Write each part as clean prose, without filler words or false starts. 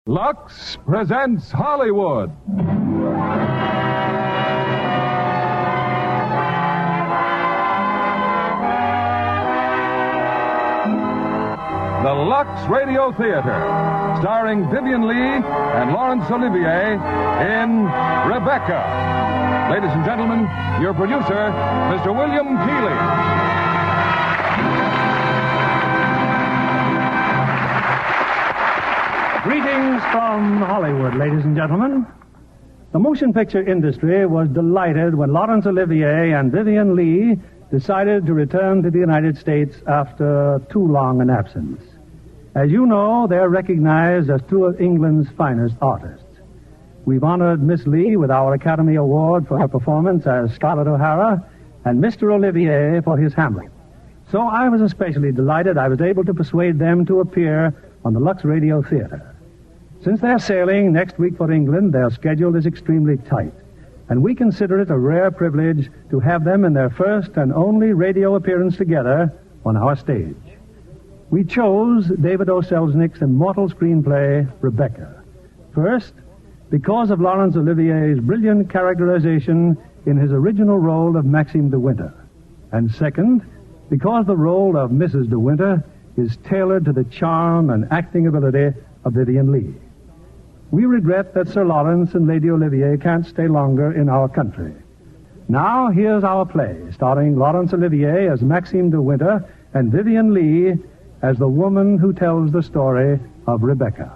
Lux presents Hollywood. The Lux Radio Theatre, starring Vivien Leigh and Laurence Olivier in Rebecca. Ladies and gentlemen, your producer, Mr. William Keighley. Greetings from Hollywood, ladies and gentlemen. The motion picture industry was delighted when Laurence Olivier and Vivien Leigh decided to return to the United States after too long an absence. As you know, they're recognized as two of England's finest artists. We've honored Miss Leigh with our Academy Award for her performance as Scarlett O'Hara and Mr. Olivier for his Hamlet. So I was especially delighted I was able to persuade them to appear on the Lux Radio Theatre. Since they're sailing next week for England, their schedule is extremely tight, and we consider it a rare privilege to have them in their first and only radio appearance together on our stage. We chose David O. Selznick's immortal screenplay, Rebecca. First, because of Laurence Olivier's brilliant characterization in his original role of Maxime de Winter. And second, because the role of Mrs. de Winter is tailored to the charm and acting ability of Vivien Leigh. We regret that Sir Lawrence and Lady Olivier can't stay longer in our country. Now, here's our play, starring Laurence Olivier as Maxime de Winter and Vivien Leigh as the woman who tells the story of Rebecca.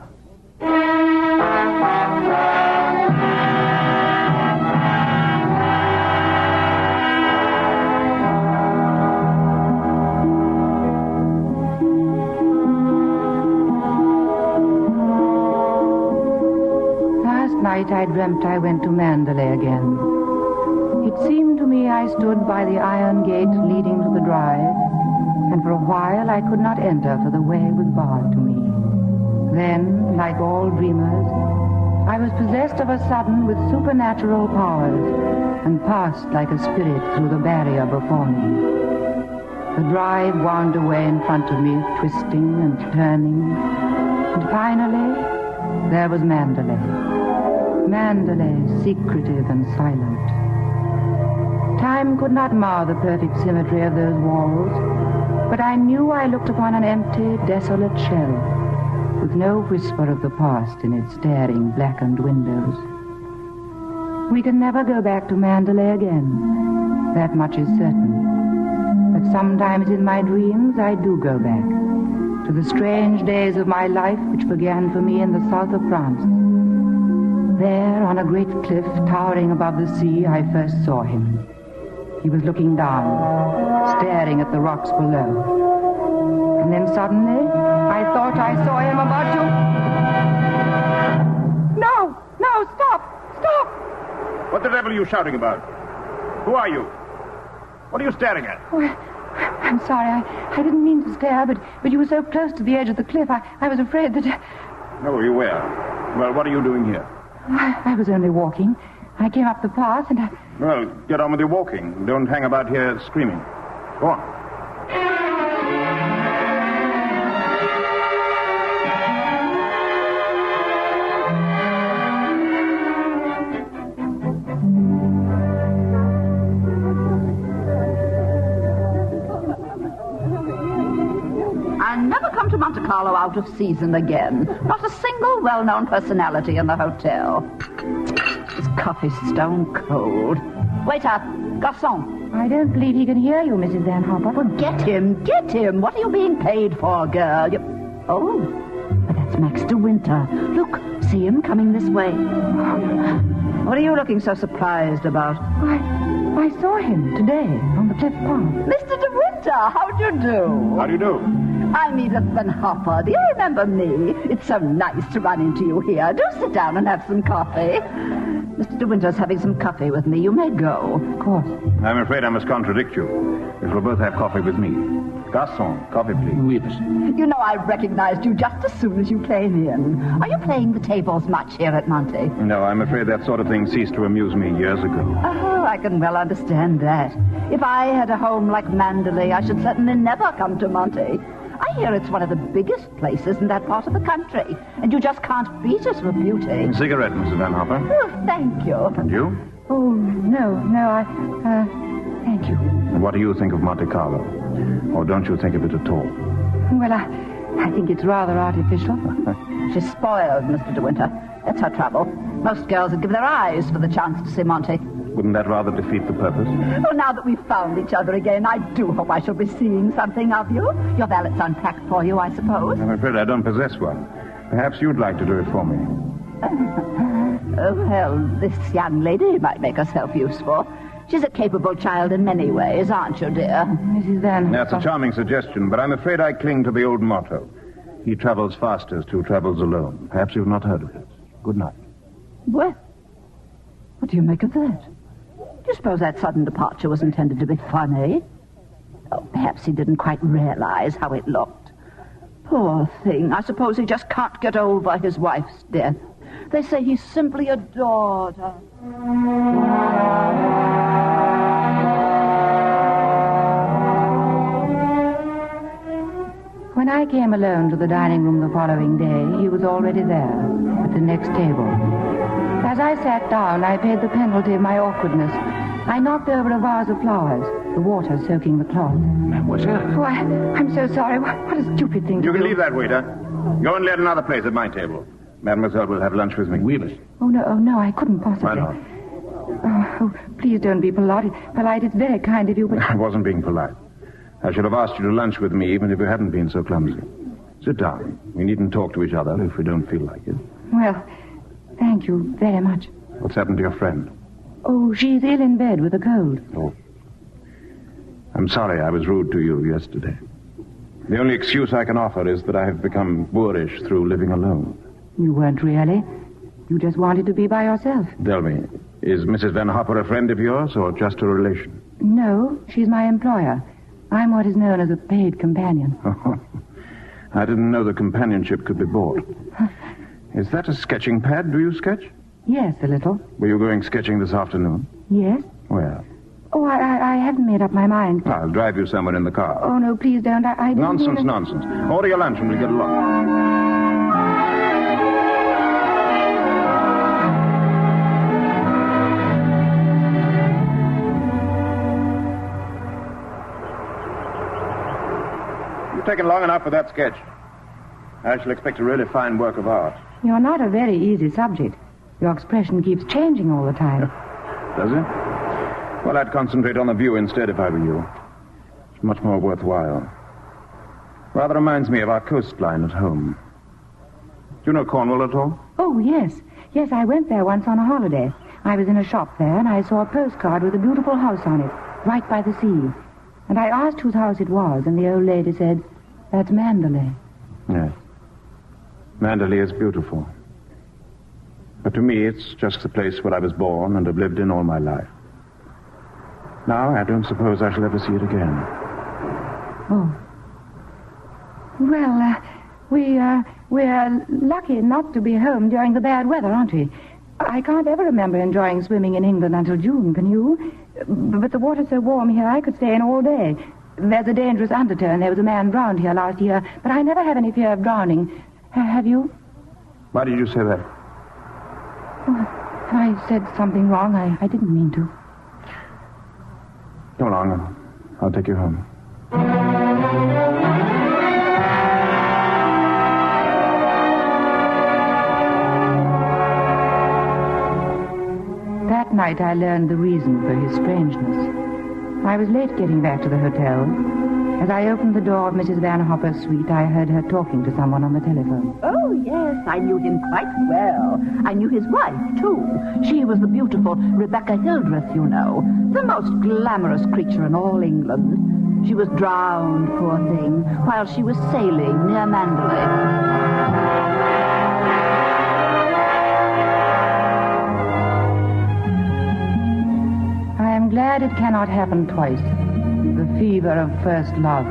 I dreamt I went to Mandalay again. It seemed to me I stood by the iron gate leading to the drive, and for a while I could not enter, for the way was barred to me. Then, like all dreamers, I was possessed of a sudden with supernatural powers, and passed like a spirit through the barrier before me. The drive wound away in front of me, twisting and turning, and finally, there was Mandalay. Mandalay, secretive and silent. Time could not mar the perfect symmetry of those walls, but I knew I looked upon an empty, desolate shell, with no whisper of the past in its staring, blackened windows. We can never go back to Mandalay again. That much is certain. But sometimes in my dreams I do go back, to the strange days of my life which began for me in the south of France. There, on a great cliff towering above the sea, I first saw him. He was looking down, staring at the rocks below. And then suddenly, I thought I saw him about to... No, stop! What the devil are you shouting about? Who are you? What are you staring at? Oh, I'm sorry, I didn't mean to stare, but you were so close to the edge of the cliff, I was afraid that... No, you were. Well, what are you doing here? I was only walking. I came up the path and I... Well, get on with your walking. Don't hang about here screaming. Go on. I'll never come to Monte Carlo out of season again. Not a single well-known personality in the hotel. This coffee's stone cold. Waiter, garçon. I don't believe he can hear you, Mrs. Van Hopper. Well, get him. What are you being paid for, girl? Oh, but that's Max de Winter. Look, see him coming this way. What are you looking so surprised about? I saw him today on the cliff path. Mr. de Winter, how do you do? How do you do? I'm Edith Van Hopper. Do you remember me? It's so nice to run into you here. Do sit down and have some coffee. Mr. De Winter's having some coffee with me. You may go. Of course. I'm afraid I must contradict you. We shall both have coffee with me. Garçon, coffee, please. Oui, monsieur. You know, I recognized you just as soon as you came in. Are you playing the tables much here at Monte? No, I'm afraid that sort of thing ceased to amuse me years ago. Oh, I can well understand that. If I had a home like Mandalay, I should certainly never come to Monte. I hear it's one of the biggest places in that part of the country, and you just can't beat it for beauty. A cigarette, Mrs. Van Hopper. Oh, thank you. And you? Oh, no, thank you. And what do you think of Monte Carlo? Or don't you think of it at all? Well, I think it's rather artificial. She's spoiled, Mr. De Winter. That's her trouble. Most girls would give their eyes for the chance to see Monte. Wouldn't that rather defeat the purpose? Well, now that we've found each other again, I do hope I shall be seeing something of you. Your valet's unpacked for you, I suppose. I'm afraid I don't possess one. Perhaps you'd like to do it for me. Well, this young lady might make herself useful. She's a capable child in many ways, aren't you, dear? Mrs. Van... That's a charming suggestion, but I'm afraid I cling to the old motto. He travels fastest who travels alone. Perhaps you've not heard of it. Good night. Well, what do you make of that? Do you suppose that sudden departure was intended to be funny? Oh, perhaps he didn't quite realize how it looked. Poor thing. I suppose he just can't get over his wife's death. They say he simply adored her. When I came alone to the dining room the following day, he was already there, at the next table. As I sat down, I paid the penalty of my awkwardness. I knocked over a vase of flowers, the water soaking the cloth. Mademoiselle. Oh, I'm so sorry. What a stupid thing to You do. can leave that, waiter. Go and let another place at my table. Mademoiselle will have lunch with me. We must. Oh, no, I couldn't possibly. Why not? Oh, please don't be polite. It's very kind of you, but... I wasn't being polite. I should have asked you to lunch with me even if you hadn't been so clumsy. Sit down. We needn't talk to each other if we don't feel like it. Well, thank you very much. What's happened to your friend? Oh, she's ill in bed with a cold. Oh. I'm sorry I was rude to you yesterday. The only excuse I can offer is that I have become boorish through living alone. You weren't really. You just wanted to be by yourself. Tell me, is Mrs. Van Hopper a friend of yours or just a relation? No, she's my employer. I'm what is known as a paid companion. Oh, I didn't know the companionship could be bought. Is that a sketching pad? Do you sketch? Yes, a little. Were you going sketching this afternoon? Yes? Well, Oh, I haven't made up my mind. I'll drive you somewhere in the car. Oh, no, please don't. I didn't Nonsense, mean to- nonsense. Order your lunch and we'll get along. You've taken long enough for that sketch. I shall expect a really fine work of art. You're not a very easy subject. Your expression keeps changing all the time. Does it? Well, I'd concentrate on the view instead if I were you. It's much more worthwhile. Rather reminds me of our coastline at home. Do you know Cornwall at all? Oh, yes. Yes, I went there once on a holiday. I was in a shop there, and I saw a postcard with a beautiful house on it, right by the sea. And I asked whose house it was, and the old lady said, "That's Mandalay." Yes. Mandalay is beautiful. But to me, it's just the place where I was born and have lived in all my life. Now, I don't suppose I shall ever see it again. Oh. Well, we're lucky not to be home during the bad weather, aren't we? I can't ever remember enjoying swimming in England until June, can you? But the water's so warm here, I could stay in all day. There's a dangerous underturn. There was a man drowned here last year, but I never have any fear of drowning. Have you? Why did you say that? Oh, I said something wrong. I didn't mean to. Come along. I'll take you home. That night I learned the reason for his strangeness. I was late getting back to the hotel. As I opened the door of Mrs. Van Hopper's suite, I heard her talking to someone on the telephone. Oh, yes, I knew him quite well. I knew his wife, too. She was the beautiful Rebecca Hildreth, you know. The most glamorous creature in all England. She was drowned, poor thing, while she was sailing near Mandalay. I am glad it cannot happen twice. The fever of first love.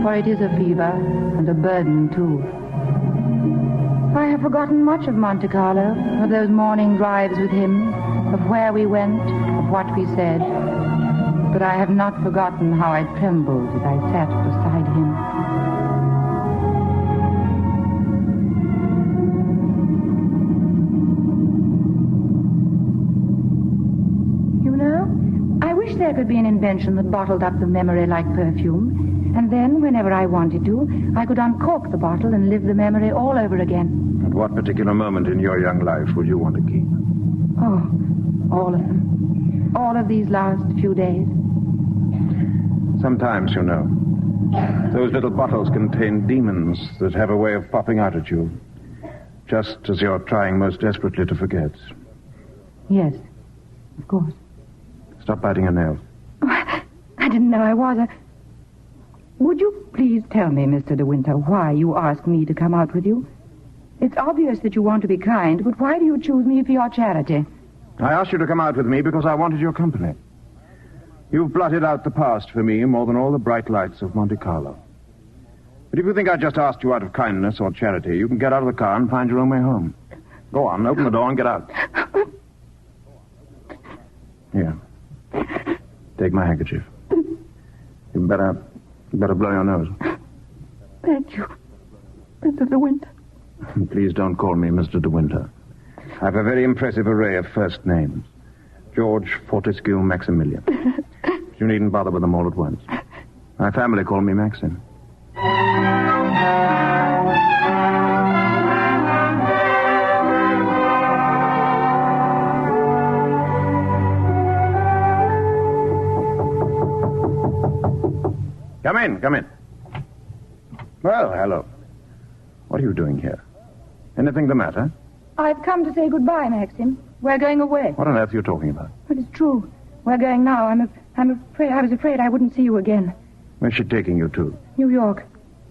For it is a fever and a burden, too. I have forgotten much of Monte Carlo, of those morning drives with him, of where we went, of what we said. But I have not forgotten how I trembled as I sat beside him. there could be an invention that bottled up the memory like perfume. And then, whenever I wanted to, I could uncork the bottle and live the memory all over again. At what particular moment in your young life would you want to keep? Oh, all of them. All of these last few days. Sometimes, you know, those little bottles contain demons that have a way of popping out at you, just as you're trying most desperately to forget. Yes, of course. Stop biting your nails. Oh, I didn't know I was. Would you please tell me, Mr. De Winter, why you asked me to come out with you? It's obvious that you want to be kind, but why do you choose me for your charity? I asked you to come out with me because I wanted your company. You've blotted out the past for me more than all the bright lights of Monte Carlo. But if you think I just asked you out of kindness or charity, you can get out of the car and find your own way home. Go on, open the door and get out. Here. Take my handkerchief. You better blow your nose. Thank you, Mr. De Winter. Please don't call me Mr. De Winter. I have a very impressive array of first names. George Fortescue Maximilian. You needn't bother with them all at once. My family call me Maxim. Come in. Well, hello. What are you doing here? Anything the matter? I've come to say goodbye, Maxim. We're going away. What on earth are you talking about? But it's true. We're going now. I was afraid I wouldn't see you again. Where's she taking you to? New York.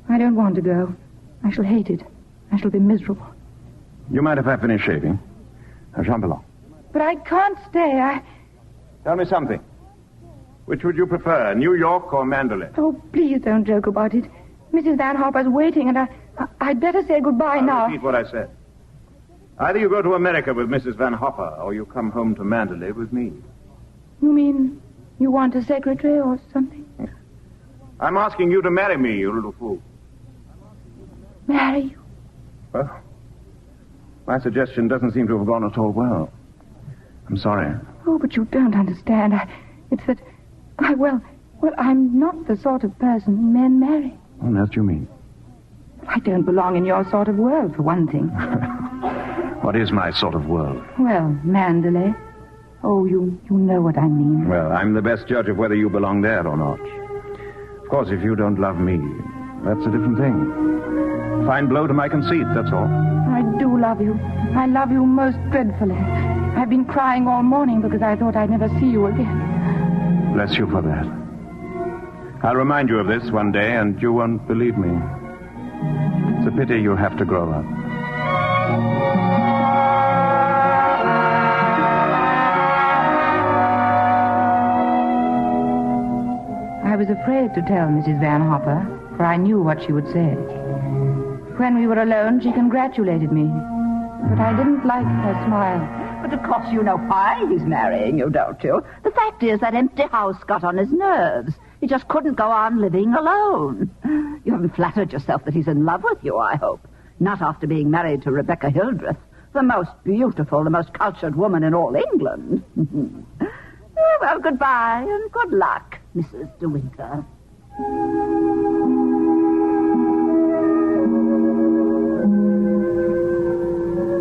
I don't want to go. I shall hate it. I shall be miserable. You mind if I finish shaving? Jean Bellon. But I can't stay. Tell me something. Which would you prefer, New York or Mandalay? Oh, please don't joke about it. Mrs. Van Hopper's waiting, and I'd better say goodbye now. I'll repeat what I said. Either you go to America with Mrs. Van Hopper, or you come home to Mandalay with me. You mean you want a secretary or something? I'm asking you to marry me, you little fool. Marry you? Well, my suggestion doesn't seem to have gone at all well. I'm sorry. Oh, but you don't understand. It's that... Well, I'm not the sort of person men marry. What on earth do you mean? I don't belong in your sort of world, for one thing. What is my sort of world? Well, Mandalay. Oh, you know what I mean. Well, I'm the best judge of whether you belong there or not. Of course, if you don't love me, that's a different thing. Fine blow to my conceit, that's all. I do love you. I love you most dreadfully. I've been crying all morning because I thought I'd never see you again. Bless you for that. I'll remind you of this one day, and you won't believe me. It's a pity you have to grow up. I was afraid to tell Mrs. Van Hopper, for I knew what she would say. When we were alone, she congratulated me, but I didn't like her smile. But of course you know why he's marrying you, don't you? The fact is that empty house got on his nerves. He just couldn't go on living alone. You haven't flattered yourself that he's in love with you, I hope. Not after being married to Rebecca Hildreth, the most beautiful, the most cultured woman in all England. Well, goodbye and good luck, Mrs. De Winter.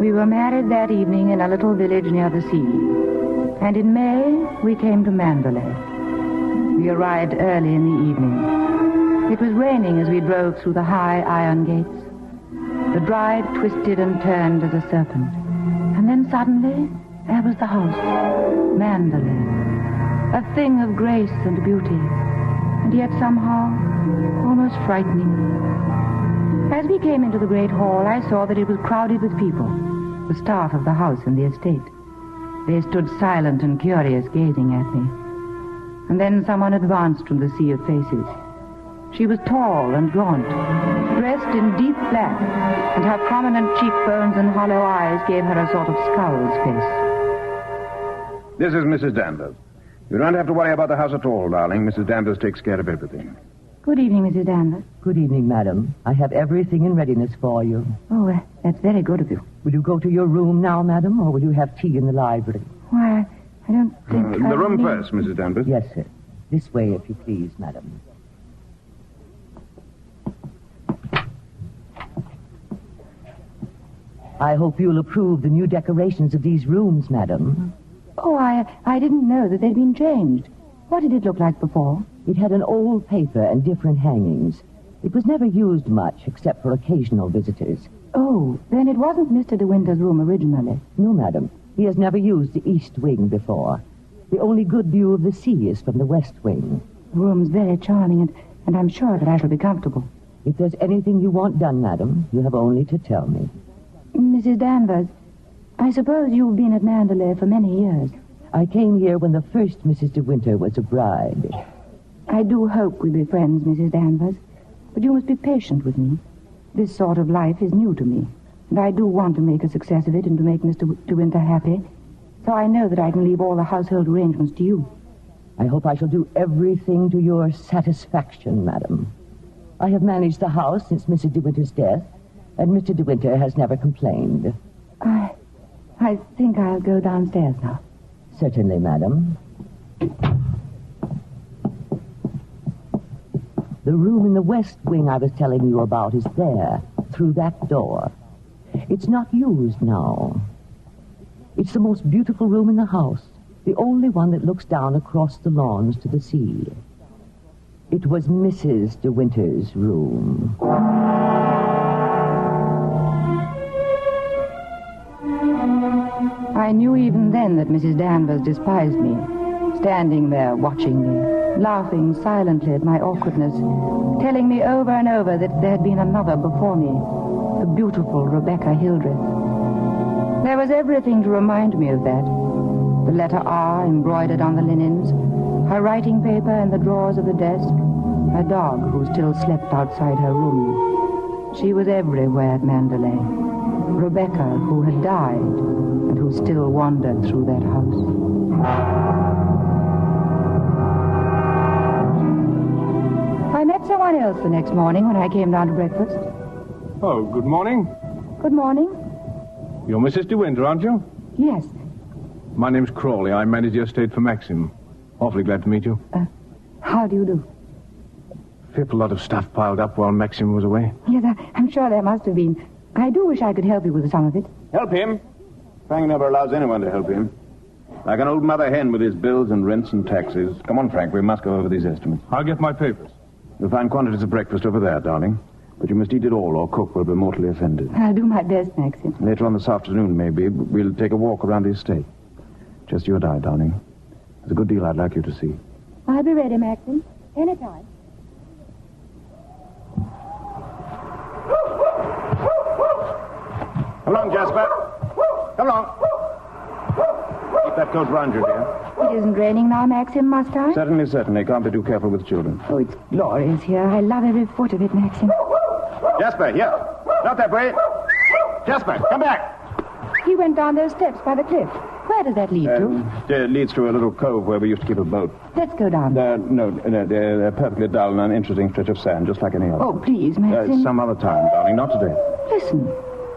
We were married that evening in a little village near the sea. And in May, we came to Mandalay. We arrived early in the evening. It was raining as we drove through the high iron gates. The drive twisted and turned as a serpent. And then suddenly, there was the house, Mandalay. A thing of grace and beauty, and yet somehow almost frightening. As we came into the great hall, I saw that it was crowded with people, the staff of the house and the estate. They stood silent and curious, gazing at me. And then someone advanced from the sea of faces. She was tall and gaunt, dressed in deep black, and her prominent cheekbones and hollow eyes gave her a sort of skull's face. This is Mrs. Danvers. You don't have to worry about the house at all, darling. Mrs. Danvers takes care of everything. Good evening, Mrs. Danvers. Good evening, madam. I have everything in readiness for you. Oh, that's very good of you. Will you go to your room now, madam, or will you have tea in the library? Why, I don't think... The room first, Mrs. Danvers. Yes, sir. This way, if you please, madam. I hope you'll approve the new decorations of these rooms, madam. Oh, I didn't know that they'd been changed. What did it look like before? It had an old paper and different hangings. It was never used much, except for occasional visitors. Oh, then it wasn't Mr. De Winter's room originally. No, madam. He has never used the east wing before. The only good view of the sea is from the west wing. The room's very charming, and I'm sure that I shall be comfortable. If there's anything you want done, madam, you have only to tell me. Mrs. Danvers, I suppose you've been at Mandalay for many years. I came here when the first Mrs. De Winter was a bride. I do hope we'll be friends, Mrs. Danvers. But you must be patient with me. This sort of life is new to me. And I do want to make a success of it and to make Mr. De Winter happy. So I know that I can leave all the household arrangements to you. I hope I shall do everything to your satisfaction, madam. I have managed the house since Mrs. De Winter's death, and Mr. De Winter has never complained. I think I'll go downstairs now. Certainly, madam. The room in the west wing I was telling you about is there, through that door. It's not used now. It's the most beautiful room in the house, the only one that looks down across the lawns to the sea. It was Mrs. De Winter's room. I knew even then that Mrs. Danvers despised me, standing there watching me, laughing silently at my awkwardness, telling me over and over that there had been another before me, the beautiful Rebecca Hildreth. There was everything to remind me of that. The letter R embroidered on the linens, her writing paper in the drawers of the desk, her dog who still slept outside her room. She was everywhere at Mandalay. Rebecca, who had died and who still wandered through that house. I met someone else the next morning when I came down to breakfast. Oh, good morning. Good morning. You're Mrs. De Winter, aren't you? Yes. My name's Crawley. I manage the estate for Maxim. Awfully glad to meet you. How do you do? Fearful lot of stuff piled up while Maxim was away. Yes, I'm sure there must have been. I do wish I could help you with some of it. Help him? Frank never allows anyone to help him. Like an old mother hen with his bills and rents and taxes. Come on, Frank, we must go over these estimates. I'll get my papers. You'll find quantities of breakfast over there, darling. But you must eat it all, or cook will be mortally offended. I'll do my best, Maxim. Later on this afternoon, maybe, we'll take a walk around the estate. Just you and I, darling. There's a good deal I'd like you to see. I'll be ready, Maxim. Anytime. Come along, Jasper. Come along. Keep that coat round you, dear. It isn't raining now, Maxim, must I? Certainly, certainly. Can't be too careful with children. Oh, it's glorious here. I love every foot of it, Maxim. Jasper, here. Not that way. Jasper, come back. He went down those steps by the cliff. Where does that lead to? It leads to a little cove where we used to keep a boat. Let's go down. No, they're perfectly dull and uninteresting stretch of sand, just like any other. Oh, please, Maxim. Some other time, darling, not today. Listen.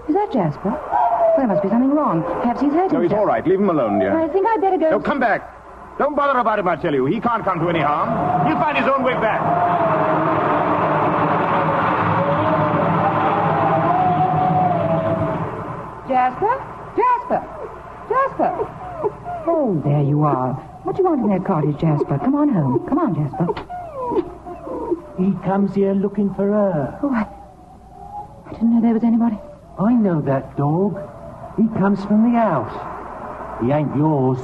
Is that Jasper? Well, there must be something wrong. Perhaps he's hurt himself. No, he's all right. Leave him alone, dear. I think I'd better go... No, come back. Don't bother about him, I tell you. He can't come to any harm. He'll find his own way back. Jasper? Jasper! Jasper! Oh, there you are. What do you want in that cottage, Jasper? Come on home. Come on, Jasper. He comes here looking for her. Oh, I didn't know there was anybody. I know that dog. He comes from the house. He ain't yours.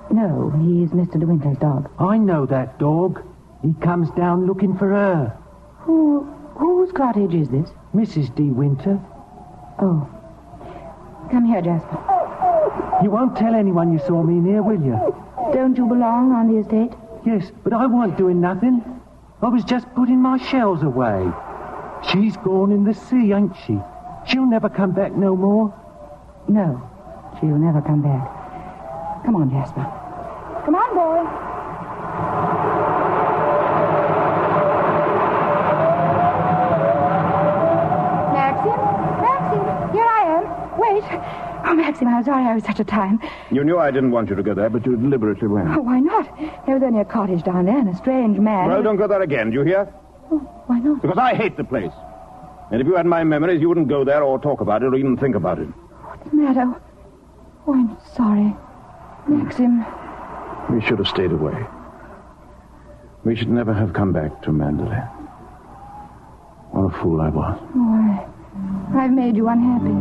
No, he's Mr. De Winter's dog. I know that dog. He comes down looking for her. Whose cottage is this? Mrs. De Winter. Oh. Come here, Jasper. You won't tell anyone you saw me in here, will you? Don't you belong on the estate? Yes, but I wasn't doing nothing. I was just putting my shells away. She's gone in the sea, ain't she? She'll never come back no more. No, she'll never come back. Come on, Jasper. Come on, boy. Maxim, here I am. Wait, Oh, Maxim, I'm sorry I was such a time. You knew I didn't want you to go there, but you deliberately went. Oh, why not? There was only a cottage down there and a strange man. Well, don't go there again, do you hear? Oh, why not? Because I hate the place. And if you had my memories, you wouldn't go there or talk about it or even think about it. What's the matter? Oh, I'm sorry. Maxim. We should have stayed away. We should never have come back to Mandalay. What a fool I was. Oh, I've made you unhappy.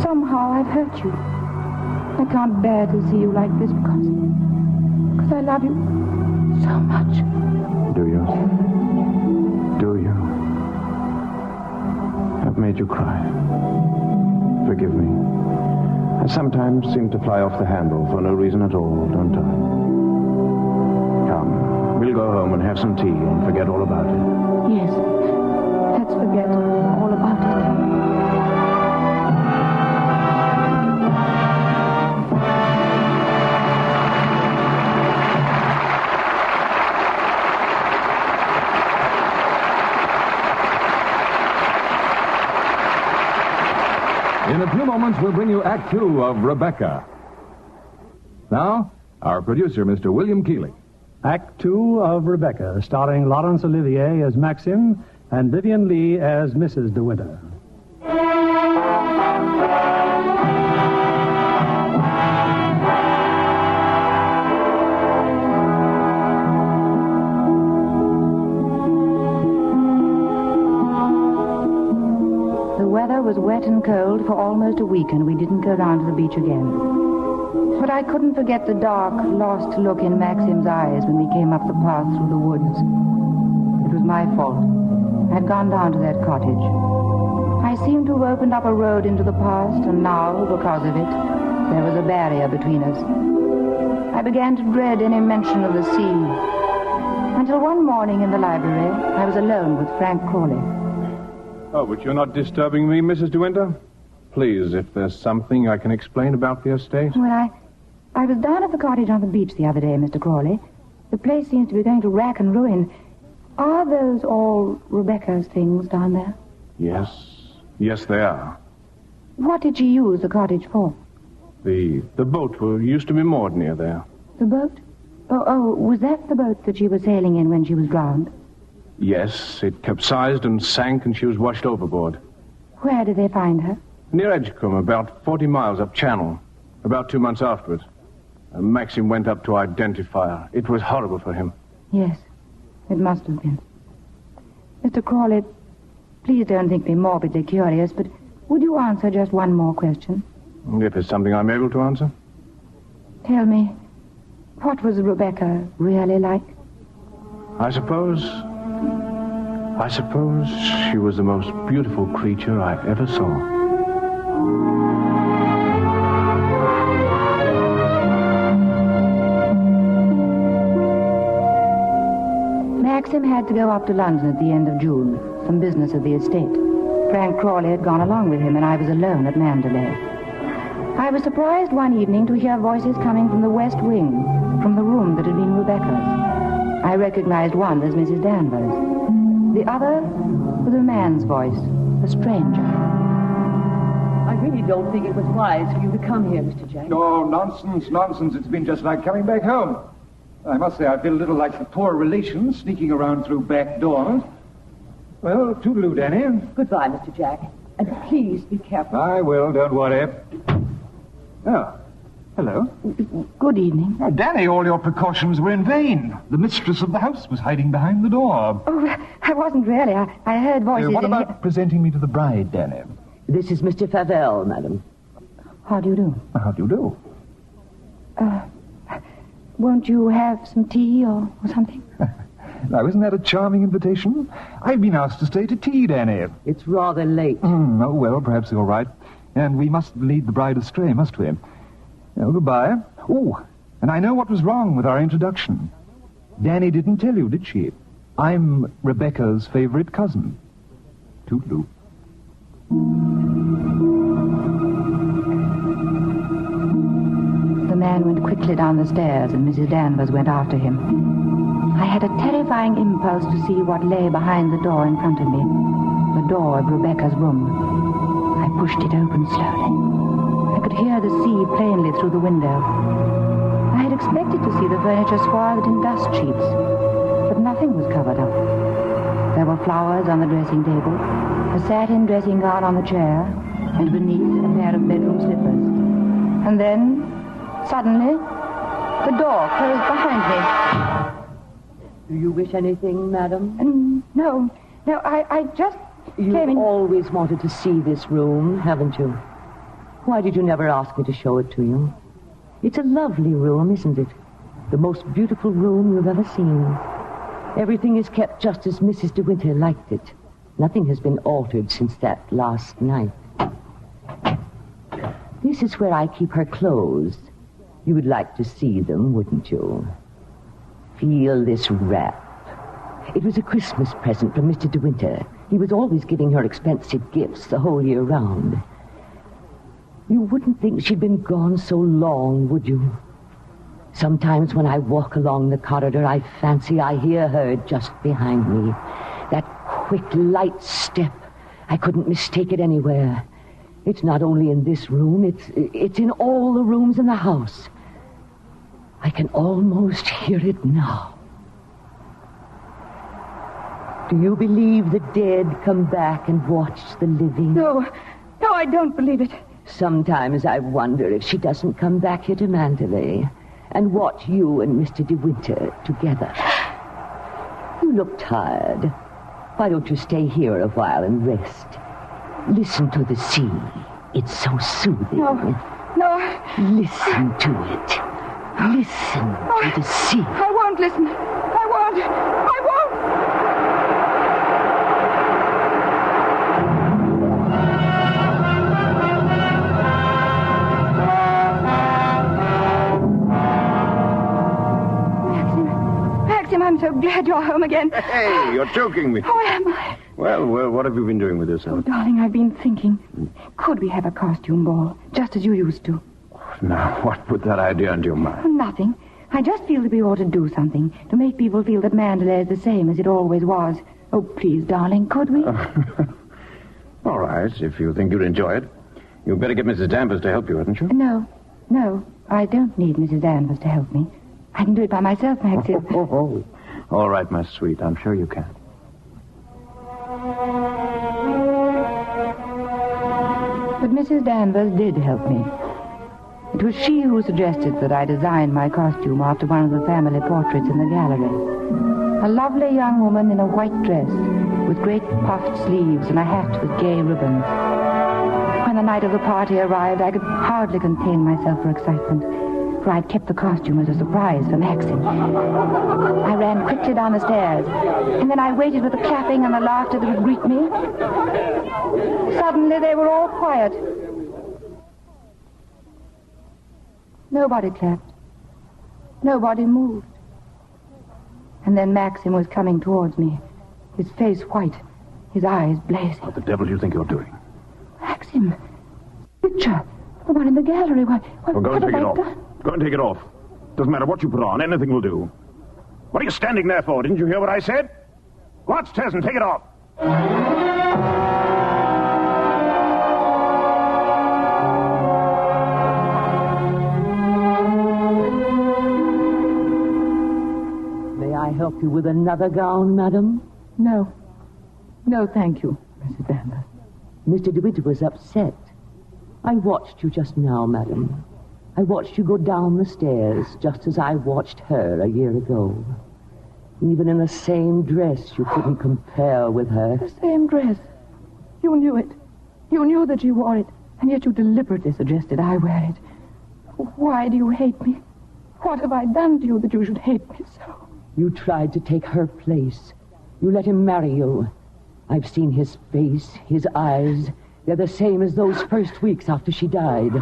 Somehow I've hurt you. I can't bear to see you like this because I love you so much. Do you? Do you? I've made you cry. Forgive me. I sometimes seem to fly off the handle for no reason at all, don't I? Come, we'll go home and have some tea and forget all about it. Yes. Let's forget all about it. In a few moments, we'll bring you Act Two of Rebecca. Now, our producer, Mr. William Keeley. Act Two of Rebecca, starring Laurence Olivier as Maxim and Vivian Lee as Mrs. De Winter. The weather was wet and cold for almost a week, and we didn't go down to the beach again. But I couldn't forget the dark, lost look in Maxim's eyes when we came up the path through the woods. It was my fault. I'd gone down to that cottage. I seemed to have opened up a road into the past, and now, because of it, there was a barrier between us. I began to dread any mention of the sea. Until one morning in the library, I was alone with Frank Crawley. Oh, but you're not disturbing me, Mrs. De Winter? Please, if there's something I can explain about the estate. Well, I was down at the cottage on the beach the other day, Mr. Crawley. The place seems to be going to rack and ruin. Are those all Rebecca's things down there? Yes. Yes, they are. What did she use the cottage for? The boat used to be moored near there. The boat? Oh, was that the boat that she was sailing in when she was drowned? Yes, it capsized and sank and she was washed overboard. Where did they find her? Near Edgecombe, about 40 miles up channel. About 2 months afterwards. Maxim went up to identify her. It was horrible for him. Yes, it must have been. Mr. Crawley, please don't think me morbidly curious, but would you answer just one more question? If it's something I'm able to answer. Tell me, what was Rebecca really like? I suppose she was the most beautiful creature I ever saw. Maxim had to go up to London at the end of June, some business of the estate. Frank Crawley had gone along with him, and I was alone at Mandalay. I was surprised one evening to hear voices coming from the west wing, from the room that had been Rebecca's. I recognized one as Mrs. Danvers. The other was a man's voice, a stranger. I really don't think it was wise for you to come here, Mr. Jack. Oh, nonsense. It's been just like coming back home. I must say I feel a little like the poor relations sneaking around through back doors. Well, toodaloo, Danny. Goodbye, Mr. Jack. And please be careful. I will, don't worry. Oh, hello. Good evening. Oh, Danny, all your precautions were in vain. The mistress of the house was hiding behind the door. Oh, I wasn't really. I heard voices What in about here. presenting me to the bride, Danny? This is Mr. Favell, madam. How do you do? How do you do? Won't you have some tea or something? Now, isn't that a charming invitation? I've been asked to stay to tea, Danny. It's rather late. Oh, well, perhaps you're right. And we must lead the bride astray, must we? Oh, goodbye. Oh, and I know what was wrong with our introduction. Danny didn't tell you, did she? I'm Rebecca's favorite cousin. Toodaloo. The man went quickly down the stairs, and Mrs. Danvers went after him. I had a terrifying impulse to see what lay behind the door in front of me, the door of Rebecca's room. I pushed it open slowly. could hear the sea plainly through the window. I had expected to see the furniture swathed in dust sheets, but nothing was covered up. There were flowers on the dressing table, a satin dressing gown on the chair, and beneath a pair of bedroom slippers. And then, suddenly, the door closed behind me. Do you wish anything, madam? No, I just came in... You've always wanted to see this room, haven't you? Why did you never ask me to show it to you? It's a lovely room, isn't it? The most beautiful room you've ever seen. Everything is kept just as Mrs. De Winter liked it. Nothing has been altered since that last night. This is where I keep her clothes. You would like to see them, wouldn't you? Feel this wrap. It was a Christmas present from Mr. De Winter. He was always giving her expensive gifts the whole year round. You wouldn't think she'd been gone so long, would you? Sometimes when I walk along the corridor, I fancy I hear her just behind me. That quick, light step. I couldn't mistake it anywhere. It's not only in this room, it's in all the rooms in the house. I can almost hear it now. Do you believe the dead come back and watch the living? No, I don't believe it. Sometimes I wonder if she doesn't come back here to Mandalay and watch you and Mr. De Winter together. You look tired. Why don't you stay here a while and rest? Listen to the sea. It's so soothing. No. Listen to it. Listen to the sea. I won't listen. I won't. Maxim, I'm so glad you're home again. Hey, you're choking me. How am I? Well, what have you been doing with yourself? Oh, darling, I've been thinking. Could we have a costume ball, just as you used to? Now, what put that idea into your mind? Nothing. I just feel that we ought to do something to make people feel that Mandalay is the same as it always was. Oh, please, darling, could we? All right, if you think you'd enjoy it. You'd better get Mrs. Danvers to help you, hadn't you? No, I don't need Mrs. Danvers to help me. I can do it by myself, Maxim. Oh. All right, my sweet, I'm sure you can. But Mrs. Danvers did help me. It was she who suggested that I design my costume after one of the family portraits in the gallery. A lovely young woman in a white dress with great puffed sleeves and a hat with gay ribbons. When the night of the party arrived, I could hardly contain myself for excitement, for I'd kept the costume as a surprise for Maxim. I ran quickly down the stairs, and then I waited for the clapping and the laughter that would greet me. Suddenly, they were all quiet. Nobody clapped. Nobody moved. And then Maxim was coming towards me, his face white, his eyes blazing. What the devil do you think you're doing? Maxim, picture, the one in the gallery. Well, go and take it off. Done? Go and take it off. Doesn't matter what you put on, anything will do. What are you standing there for? Didn't you hear what I said? Go upstairs and take it off. May I help you with another gown, madam? No, thank you, Mrs. Danvers. Mr. De Winter was upset. I watched you just now, madam. I watched you go down the stairs just as I watched her a year ago. Even in the same dress, you couldn't compare with her. The same dress. You knew it. You knew that she wore it, and yet you deliberately suggested I wear it. Why do you hate me? What have I done to you that you should hate me so? You tried to take her place. You let him marry you. I've seen his face, his eyes. They're the same as those first weeks after she died.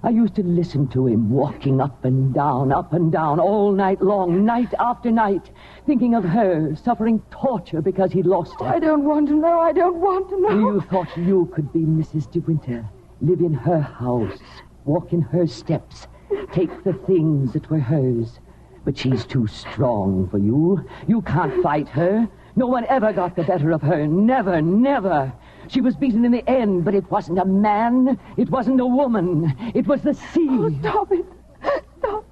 I used to listen to him walking up and down, all night long, night after night, thinking of her, suffering torture because he'd lost her. I don't want to know. I don't want to know. You thought you could be Mrs. De Winter, live in her house, walk in her steps, take the things that were hers. But she's too strong for you. You can't fight her. No one ever got the better of her. Never, never. She was beaten in the end, but it wasn't a man. It wasn't a woman. It was the sea. Oh, stop it. Stop.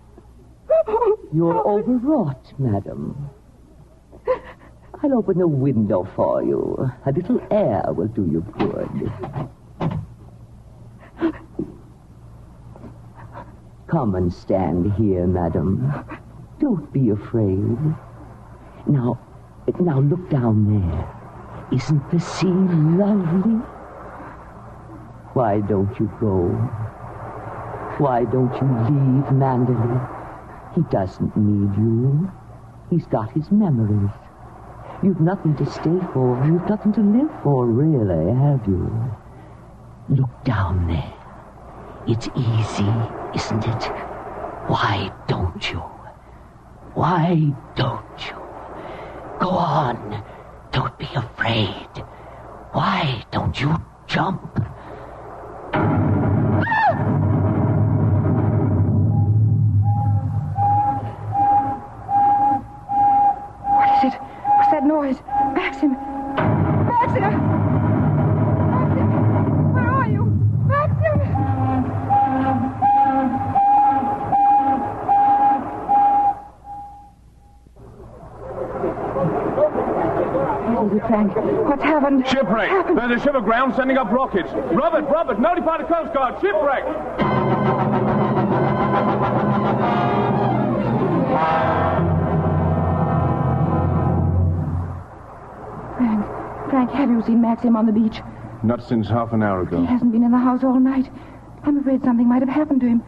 You're overwrought, madam. I'll open the window for you. A little air will do you good. Come and stand here, madam. Don't be afraid. Now look down there. Isn't the sea lovely? Why don't you go? Why don't you leave Mandalay? He doesn't need you. He's got his memories. You've nothing to stay for. You've nothing to live for, really, have you? Look down there. It's easy, isn't it? Why don't you? Why don't you? Go on. Don't be afraid. Why don't you jump? What is it? What's that noise? Maxim! Maxim! Maxim! Where are you? Maxim! Frank, what's happened? Shipwreck. There's a ship aground sending up rockets. Robert, notify the Coast Guard. Shipwreck. Frank, have you seen Maxim on the beach? Not since half an hour ago. He hasn't been in the house all night. I'm afraid something might have happened to him.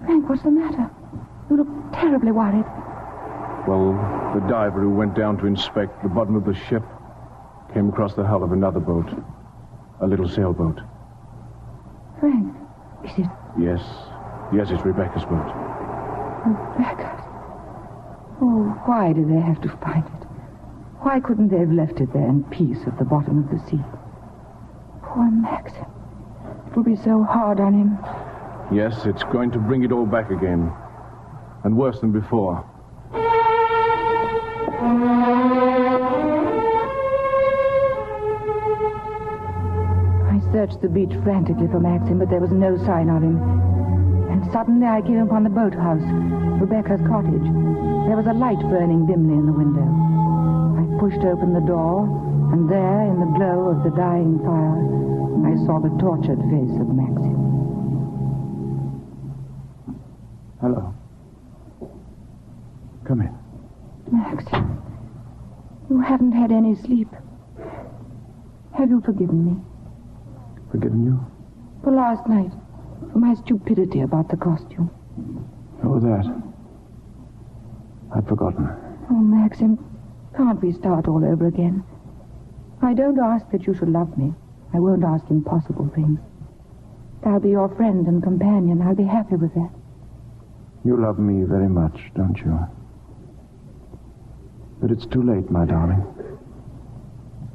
Frank, what's the matter? You look terribly worried. Well, the diver who went down to inspect the bottom of the ship came across the hull of another boat. A little sailboat. Frank, is it... Yes, it's Rebecca's boat. Rebecca's? Oh, why did they have to find it? Why couldn't they have left it there in peace at the bottom of the sea? Poor Maxim. It will be so hard on him. Yes, it's going to bring it all back again. And worse than before. I searched the beach frantically for Maxim, but there was no sign of him. And suddenly I came upon the boathouse, Rebecca's cottage. There was a light burning dimly in the window. I pushed open the door, and there, in the glow of the dying fire, I saw the tortured face of Maxim. Hello. Come in. Maxim, you haven't had any sleep. Have you forgiven me? Forgiven you? For last night, for my stupidity about the costume. Oh, that. I'd forgotten. Oh, Maxim, can't we start all over again? I don't ask that you should love me. I won't ask impossible things. I'll be your friend and companion. I'll be happy with that. You love me very much, don't you? But it's too late, my darling.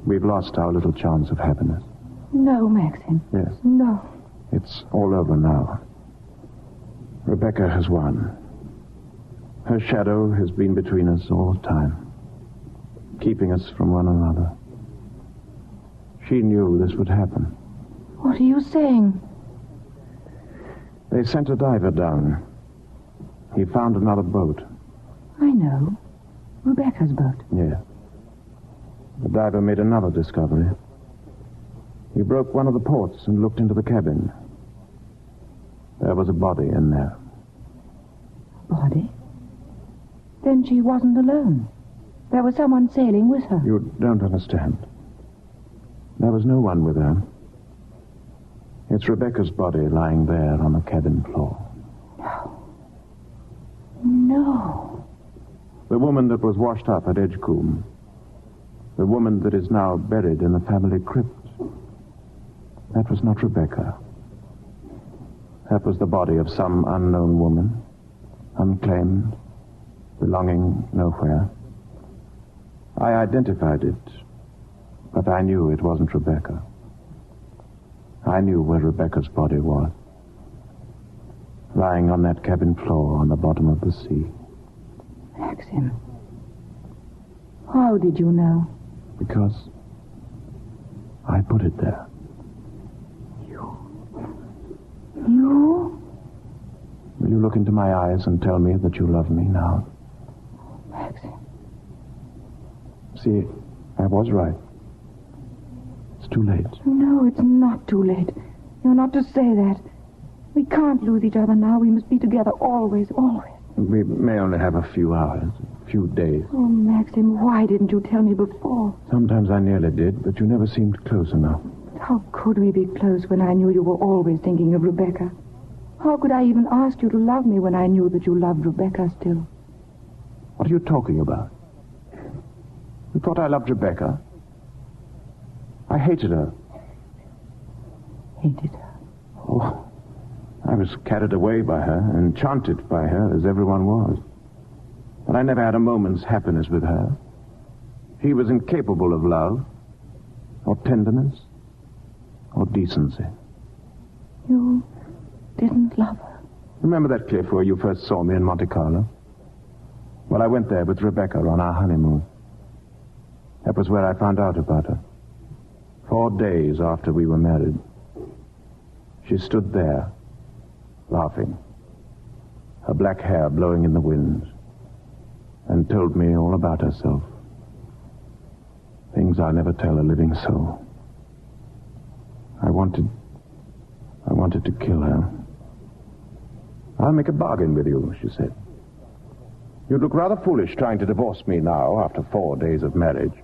We've lost our little chance of happiness. No, Maxim. Yes. No. It's all over now. Rebecca has won. Her shadow has been between us all the time, keeping us from one another. She knew this would happen. What are you saying? They sent a diver down. He found another boat. I know. Rebecca's boat. Yes. The diver made another discovery. He broke one of the ports and looked into the cabin. There was a body in there. Body? Then she wasn't alone. There was someone sailing with her. You don't understand. There was no one with her. It's Rebecca's body lying there on the cabin floor. No. The woman that was washed up at Edgecombe. The woman that is now buried in the family crypt. That was not Rebecca. That was the body of some unknown woman, unclaimed, belonging nowhere. I identified it, but I knew it wasn't Rebecca. I knew where Rebecca's body was, lying on that cabin floor on the bottom of the sea. Maxim, how did you know? Because I put it there. You? Will you look into my eyes and tell me that you love me now? Maxim. See, I was right. It's too late. No, it's not too late. You're not to say that. We can't lose each other now. We must be together always, always. We may only have a few hours, a few days. Oh, Maxim, why didn't you tell me before? Sometimes I nearly did, but you never seemed close enough. How could we be close when I knew you were always thinking of Rebecca? How could I even ask you to love me when I knew that you loved Rebecca still? What are you talking about? You thought I loved Rebecca? I hated her. Hated her? Oh, I was carried away by her, enchanted by her, as everyone was. But I never had a moment's happiness with her. She was incapable of love, or tenderness, or decency. You didn't love her? Remember that cliff where you first saw me in Monte Carlo? Well, I went there with Rebecca on our honeymoon. That was where I found out about her. 4 days after we were married. She stood there, laughing, her black hair blowing in the wind, and told me all about herself. Things I'll never tell a living soul. I wanted to kill her. I'll make a bargain with you, she said. You'd look rather foolish trying to divorce me now after 4 days of marriage.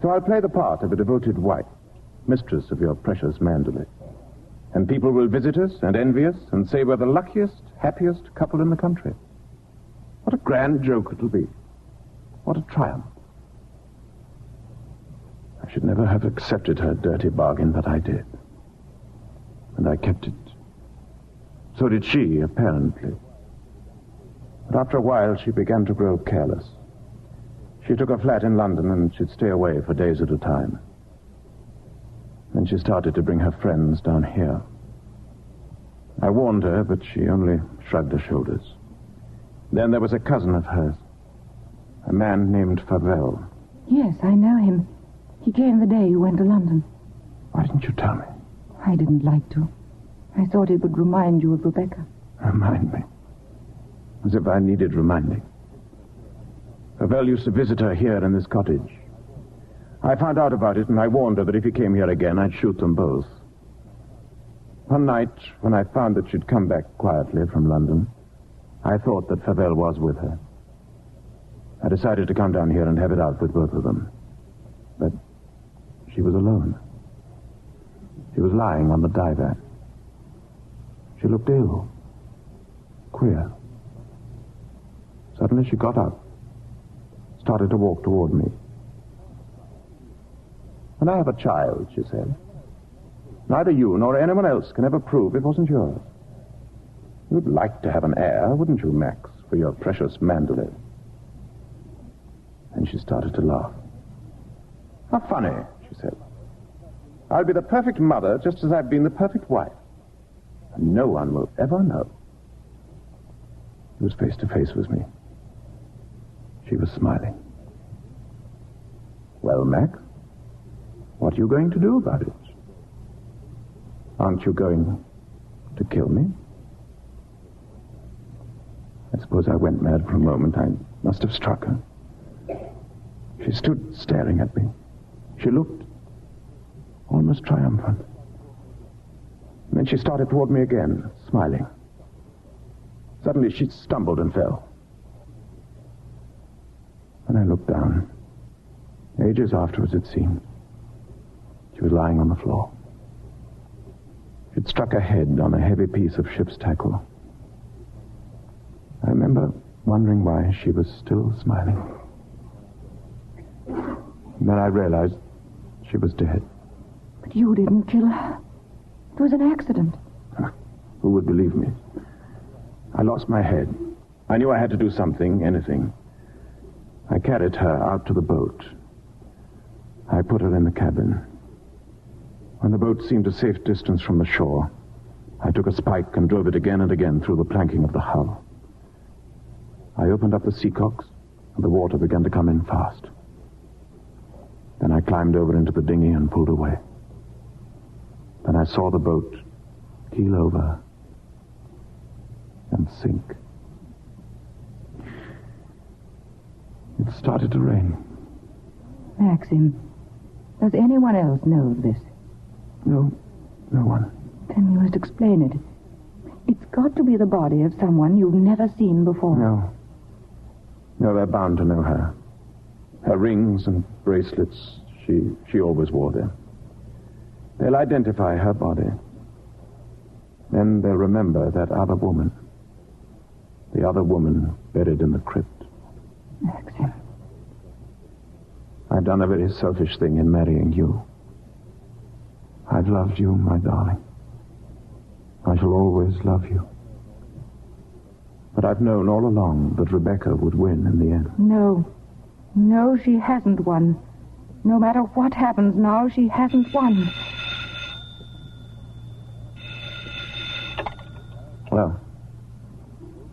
So I'll play the part of a devoted wife, mistress of your precious Mandalay. And people will visit us and envy us and say we're the luckiest, happiest couple in the country. What a grand joke it'll be. What a triumph. I should never have accepted her dirty bargain, but I did. And I kept it. So did she, apparently. But after a while, she began to grow careless. She took a flat in London and she'd stay away for days at a time. Then she started to bring her friends down here. I warned her, but she only shrugged her shoulders. Then there was a cousin of hers, a man named Favel. Yes, I know him. He came the day you went to London. Why didn't you tell me? I didn't like to. I thought it would remind you of Rebecca. Remind me? As if I needed reminding. Favel used to visit her here in this cottage. I found out about it, and I warned her that if he came here again, I'd shoot them both. One night, when I found that she'd come back quietly from London, I thought that Favel was with her. I decided to come down here and have it out with both of them. But she was alone. She was lying on the divan. She looked ill. Queer. Suddenly she got up, started to walk toward me. "And I have a child," she said. "Neither you nor anyone else can ever prove it wasn't yours. You'd like to have an heir, wouldn't you, Max, for your precious Mandalay?" And she started to laugh. "How funny," she said. "I'll be the perfect mother just as I've been the perfect wife. And no one will ever know." He was face to face with me. She was smiling. "Well, Max, what are you going to do about it? Aren't you going to kill me?" I suppose I went mad for a moment. I must have struck her. She stood staring at me. She looked almost triumphant. And then she started toward me again, smiling. Suddenly she stumbled and fell. And I looked down. Ages afterwards, it seemed. She was lying on the floor. She'd struck her head on a heavy piece of ship's tackle. I remember wondering why she was still smiling. And then I realized she was dead. But you didn't kill her. It was an accident. Who would believe me? I lost my head. I knew I had to do something, anything. I carried her out to the boat. I put her in the cabin. When the boat seemed a safe distance from the shore, I took a spike and drove it again and again through the planking of the hull. I opened up the seacocks, and the water began to come in fast. Then I climbed over into the dinghy and pulled away. Then I saw the boat keel over and sink. It started to rain. Maxim, does anyone else know of this? No one. Then you must explain it. It's got to be the body of someone you've never seen before. No, they're bound to know her. Her rings and bracelets, she always wore them. They'll identify her body. Then they'll remember that other woman. The other woman buried in the crypt. Maxim. I've done a very selfish thing in marrying you. I've loved you, my darling. I shall always love you. But I've known all along that Rebecca would win in the end. No, she hasn't won. No matter what happens now, she hasn't won. Well.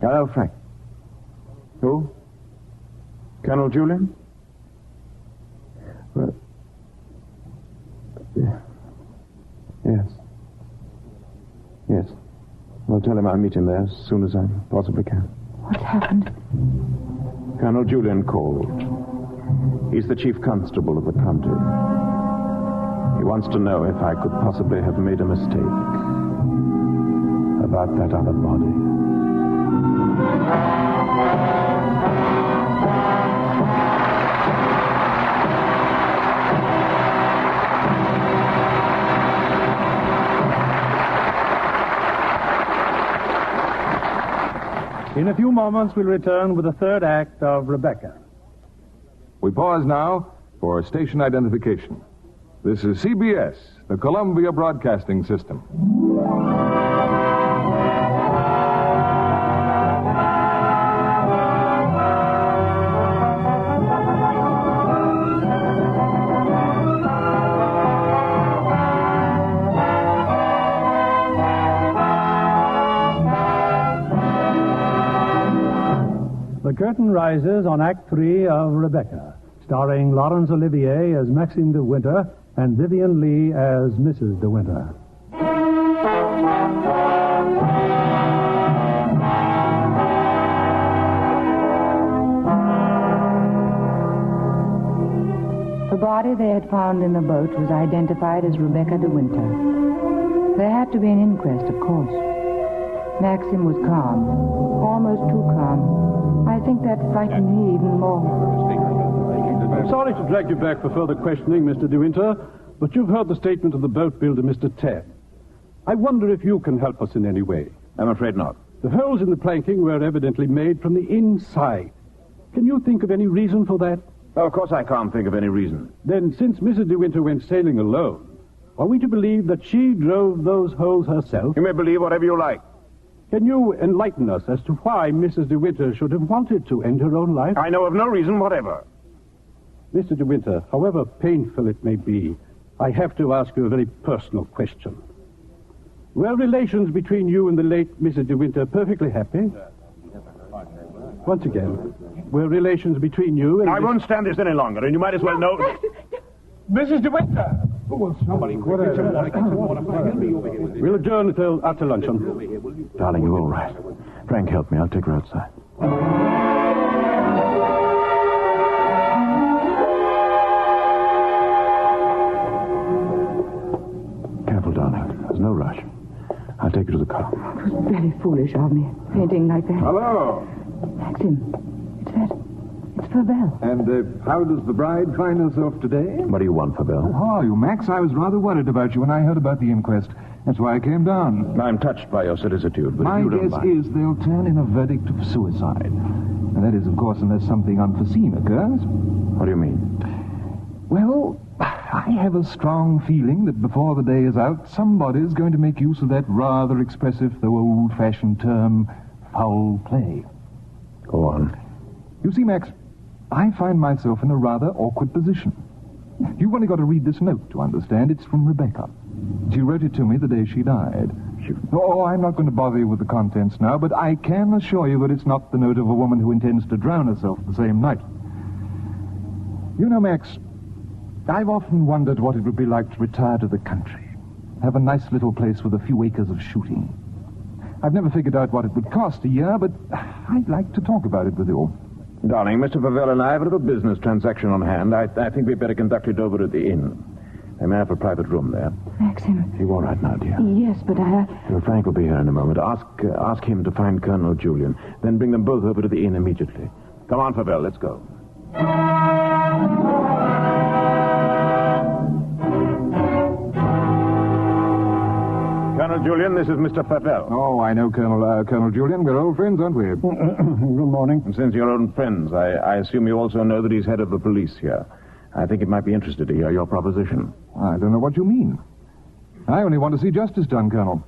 Hello, Frank. Who? Colonel Julian? Well, Yes. Well, tell him I'll meet him there as soon as I possibly can. What's happened? Colonel Julian called. He's the chief constable of the county. He wants to know if I could possibly have made a mistake about that other body. In a few moments, we'll return with the third act of Rebecca. We pause now for station identification. This is CBS, the Columbia Broadcasting System. The curtain rises on Act 3 of Rebecca, starring Laurence Olivier as Maxime de Winter and Vivian Lee as Mrs. de Winter. The body they had found in the boat was identified as Rebecca de Winter. There had to be an inquest, of course. Maxim was calm, almost too calm. I think that frightened me even more. I'm sorry to drag you back for further questioning, Mr. De Winter, but you've heard the statement of the boat builder, Mr. Tabb. I wonder if you can help us in any way. I'm afraid not. The holes in the planking were evidently made from the inside. Can you think of any reason for that? Oh, of course I can't think of any reason. Then, since Mrs. De Winter went sailing alone, are we to believe that she drove those holes herself? You may believe whatever you like. Can you enlighten us as to why Mrs. De Winter should have wanted to end her own life? I know of no reason whatever. Mr. De Winter, however painful it may be, I have to ask you a very personal question. Were relations between you and the late Mrs. De Winter perfectly happy? Once again, were relations between you and... I won't stand this any longer, and you might as well know... Mrs. De Winter! Oh, well, somebody quick. We'll adjourn until after luncheon. Darling, you're all right. Frank, help me. I'll take her outside. Careful, darling. There's no rush. I'll take you to the car. It was very foolish of me, fainting like that. Hello. Maxim, it's Fabel. And how does the bride find herself today? What do you want, Fabel? How are you, Max? I was rather worried about you when I heard about the inquest. That's why I came down. I'm touched by your solicitude, but My if you don't guess mind... is they'll turn in a verdict of suicide. And that is, of course, unless something unforeseen occurs. What do you mean? Well, I have a strong feeling that before the day is out, somebody's going to make use of that rather expressive, though old-fashioned term, foul play. Go on. You see, Max, I find myself in a rather awkward position. You've only got to read this note to understand. It's from Rebecca. She wrote it to me the day she died. Oh, I'm not going to bother you with the contents now, but I can assure you that it's not the note of a woman who intends to drown herself the same night. You know, Max, I've often wondered what it would be like to retire to the country. Have a nice little place with a few acres of shooting. I've never figured out what it would cost a year, but I'd like to talk about it with you. Darling, Mr. Favell and I have a little business transaction on hand. I think we'd better conduct it over at the inn. I may have a private room there. Maxim. You all right now, dear? Yes, but Frank will be here in a moment. Ask him to find Colonel Julian. Then bring them both over to the inn immediately. Come on, Favell, let's go. Colonel Julian, this is Mr. Favell. Oh, I know Colonel Julian. We're old friends, aren't we? Good morning. And since you're old friends, I assume you also know that he's head of the police here. I think he might be interested to hear your proposition. I don't know what you mean. I only want to see justice done, Colonel.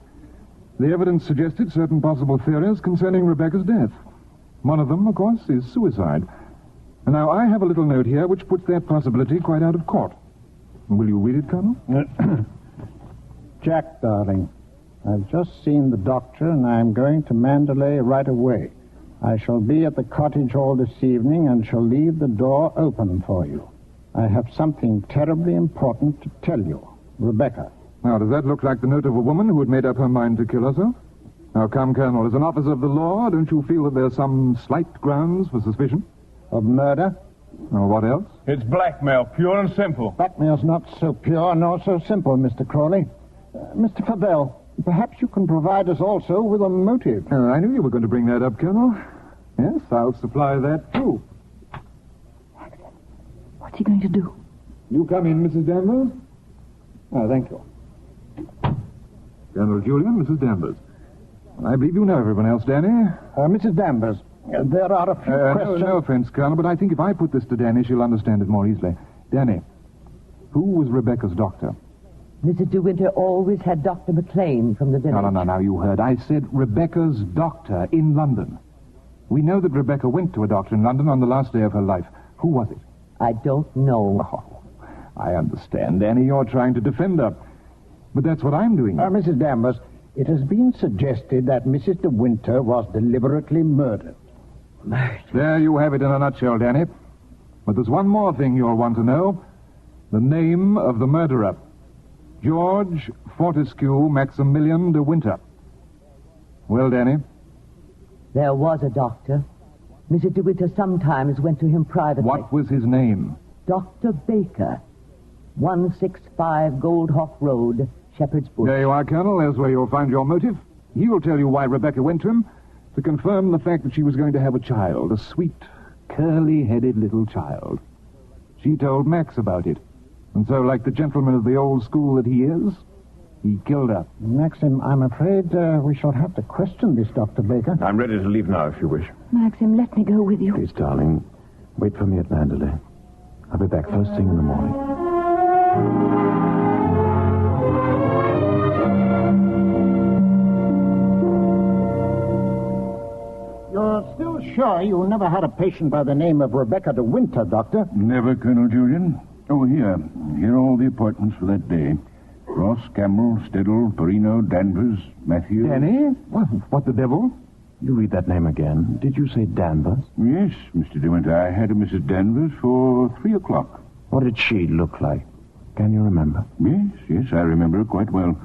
The evidence suggested certain possible theories concerning Rebecca's death. One of them, of course, is suicide. And now I have a little note here which puts that possibility quite out of court. Will you read it, Colonel? Jack, darling, I've just seen the doctor, and I'm going to Mandalay right away. I shall be at the cottage all this evening and shall leave the door open for you. I have something terribly important to tell you. Rebecca. Now, does that look like the note of a woman who had made up her mind to kill herself? Now, come, Colonel, as an officer of the law, don't you feel that there's some slight grounds for suspicion? Of murder? Or what else? It's blackmail, pure and simple. Blackmail's not so pure nor so simple, Mr. Crawley. Mr. Favell, perhaps you can provide us also with a motive. I knew you were going to bring that up, Colonel. Yes, I'll supply that, too. what's he going to do? You come in, Mrs. Danvers. Thank you. Colonel Julian, Mrs. Danvers. I believe you know everyone else, Danny. Mrs. Danvers, there are a few questions... No offense, Colonel, but I think if I put this to Danny, she'll understand it more easily. Danny, who was Rebecca's doctor? Mrs. De Winter always had Dr. McLean from the village. No, you heard. I said Rebecca's doctor in London. We know that Rebecca went to a doctor in London on the last day of her life. Who was it? I don't know. Oh, I understand, Danny. You're trying to defend her. But that's what I'm doing. Mrs. Danvers, it has been suggested that Mrs. De Winter was deliberately murdered. Murdered? There you have it in a nutshell, Danny. But there's one more thing you'll want to know. The name of the murderer. George Fortescue Maximilian De Winter. Well, Danny? There was a doctor. Mrs. De Winter sometimes went to him privately. What was his name? Dr. Baker. 165 Goldhoff Road, Shepherd's Bush. There you are, Colonel. There's where you'll find your motive. He'll tell you why Rebecca went to him, to confirm the fact that she was going to have a child, a sweet, curly-headed little child. She told Max about it. And so, like the gentleman of the old school that he is, he killed her. Maxim, I'm afraid we shall have to question this, Dr. Baker. I'm ready to leave now, if you wish. Maxim, let me go with you. Please, darling, wait for me at Mandalay. I'll be back first thing in the morning. You're still sure you never had a patient by the name of Rebecca De Winter, Doctor? Never, Colonel Julian. Oh, here. Here are all the appointments for that day. Ross, Campbell, Steddle, Perino, Danvers, Matthew... Danny? What the devil? You read that name again. Did you say Danvers? Yes, Mr. De Winter. I had a Mrs. Danvers for 3 o'clock. What did she look like? Can you remember? Yes, I remember her quite well.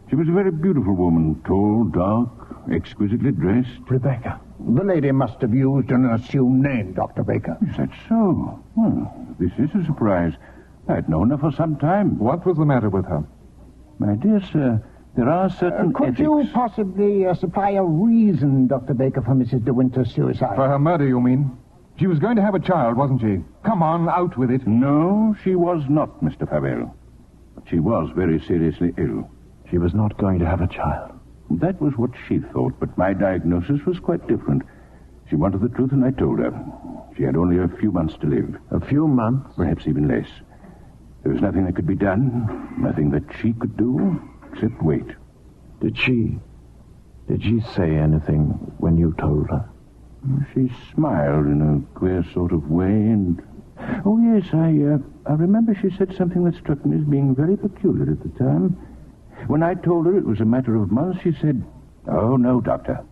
She was a very beautiful woman, tall, dark, exquisitely dressed. Rebecca. The lady must have used an assumed name, Dr. Baker. Is that so? Well, this is a surprise. I'd known her for some time. What was the matter with her? My dear sir, there are certain Could ethics... you possibly supply a reason, Dr. Baker, for Mrs. De Winter's suicide? For her murder, you mean? She was going to have a child, wasn't she? Come on, out with it. No, she was not, Mr. Favell. But she was very seriously ill. She was not going to have a child. That was what she thought, but my diagnosis was quite different. She wanted the truth, and I told her. She had only a few months to live. A few months? Perhaps even less. There was nothing that could be done, nothing that she could do, except wait. Did she say anything when you told her? She smiled in a queer sort of way, and... Oh, yes, I remember she said something that struck me as being very peculiar at the time. When I told her it was a matter of months, she said, "Oh, no, Doctor,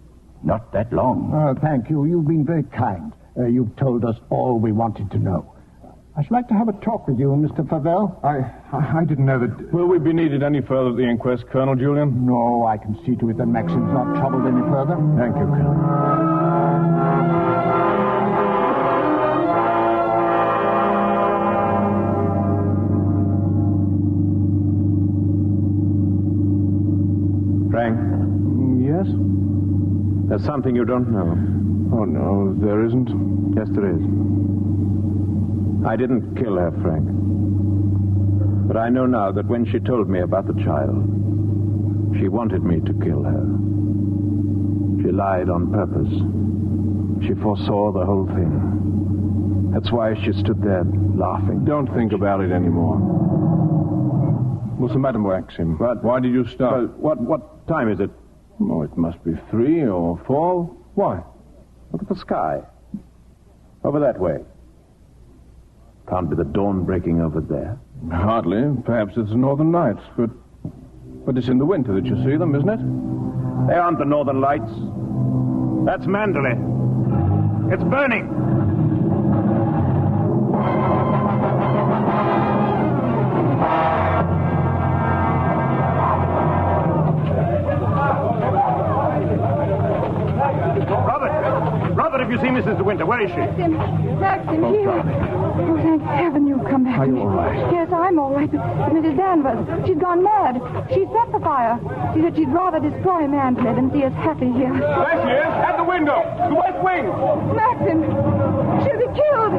not that long." Thank you. You've been very kind. You've told us all we wanted to know. I should like to have a talk with you, Mr. Favell. I didn't know that... Will we be needed any further at the inquest, Colonel Julian? No, I can see to it that Maxim's not troubled any further. Thank you, Colonel. Frank? Yes? There's something you don't know. Oh, no, there isn't. Yes, there is. I didn't kill her, Frank. But I know now that when she told me about the child, she wanted me to kill her. She lied on purpose. She foresaw the whole thing. That's why she stood there laughing. Don't think about it anymore. What's the matter, Maxim? But why did you stop? What time is it? Oh, it must be 3 or 4. Why? Look at the sky. Over that way. Can't be the dawn breaking over there. Hardly. Perhaps it's the Northern Lights, but it's in the winter that you see them, isn't it? They aren't the Northern Lights. That's Mandalay. It's burning. Robert, have you seen Mrs. De Winter? Where is she? Maxim, here. Oh, thank heaven you've come back. Are you all right? Yes, I'm all right. But Mrs. Danvers, she's gone mad. She set the fire. She said she'd rather destroy Mandalay than see us happy here. There she is, at the window, the west wing. Maxim, she'll be killed.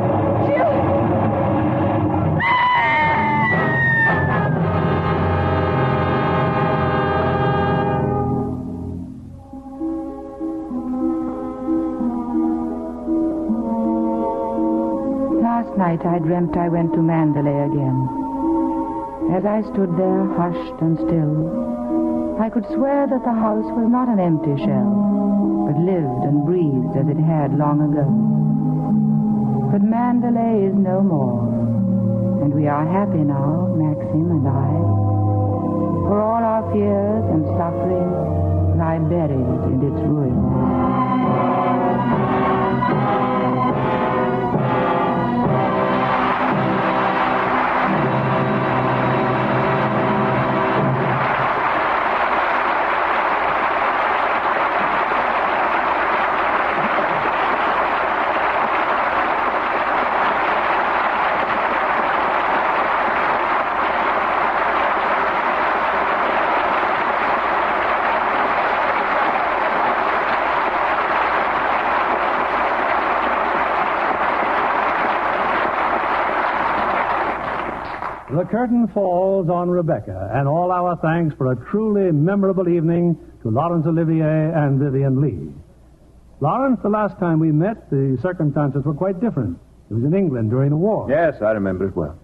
Last night I dreamt I went to Mandalay again. As I stood there, hushed and still, I could swear that the house was not an empty shell, but lived and breathed as it had long ago. But Mandalay is no more, and we are happy now, Maxim and I, for all our fears and suffering lie buried in its ruins. The curtain falls on Rebecca, and all our thanks for a truly memorable evening to Laurence Olivier and Vivian Lee. Lawrence, the last time we met, the circumstances were quite different. It was in England during the war. Yes, I remember it well.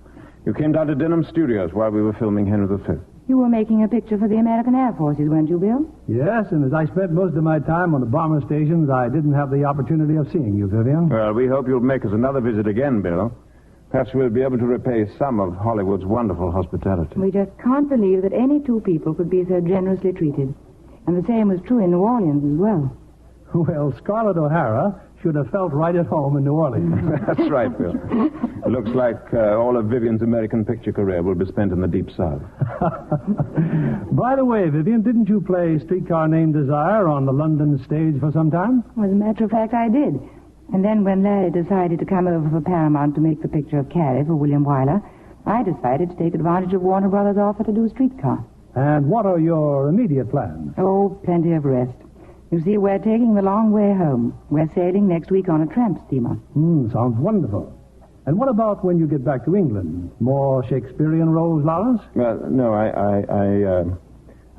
You came down to Denham Studios while we were filming Henry V. You were making a picture for the American Air Forces, weren't you, Bill? Yes, and as I spent most of my time on the bomber stations, I didn't have the opportunity of seeing you, Vivian. Well, we hope you'll make us another visit again, Bill. Perhaps we'll be able to repay some of Hollywood's wonderful hospitality. We just can't believe that any two people could be so generously treated. And the same was true in New Orleans as well. Well, Scarlett O'Hara should have felt right at home in New Orleans. That's right, Bill. It looks like all of Vivian's American picture career will be spent in the Deep South. By the way, Vivian, didn't you play Streetcar Named Desire on the London stage for some time? Well, as a matter of fact, I did. And then when Larry decided to come over for Paramount to make the picture of Carrie for William Wyler, I decided to take advantage of Warner Brothers' offer to do Streetcar. And what are your immediate plans? Oh, plenty of rest. You see, we're taking the long way home. We're sailing next week on a tramp steamer. Sounds wonderful. And what about when you get back to England? More Shakespearean roles, Lawrence? Well, no,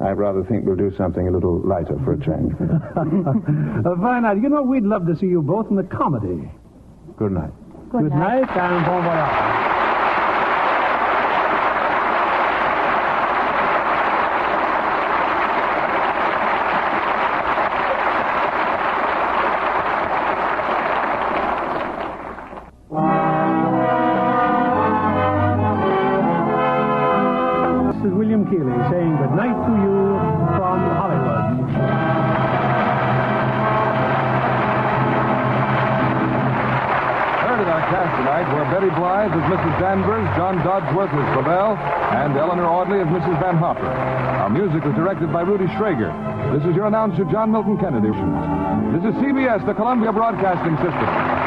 I rather think we'll do something a little lighter for a change. Fine night. You know, we'd love to see you both in the comedy. Good night. Good night. And bon voyage. Keeley saying good night to you from Hollywood. Heard in our cast tonight were Betty Bly Blythe as Mrs. Danvers, John Dodsworth as Flavel, and Eleanor Audley as Mrs. Van Hopper. Our music was directed by Rudy Schrager. This is your announcer, John Milton Kennedy. This is CBS, the Columbia Broadcasting System.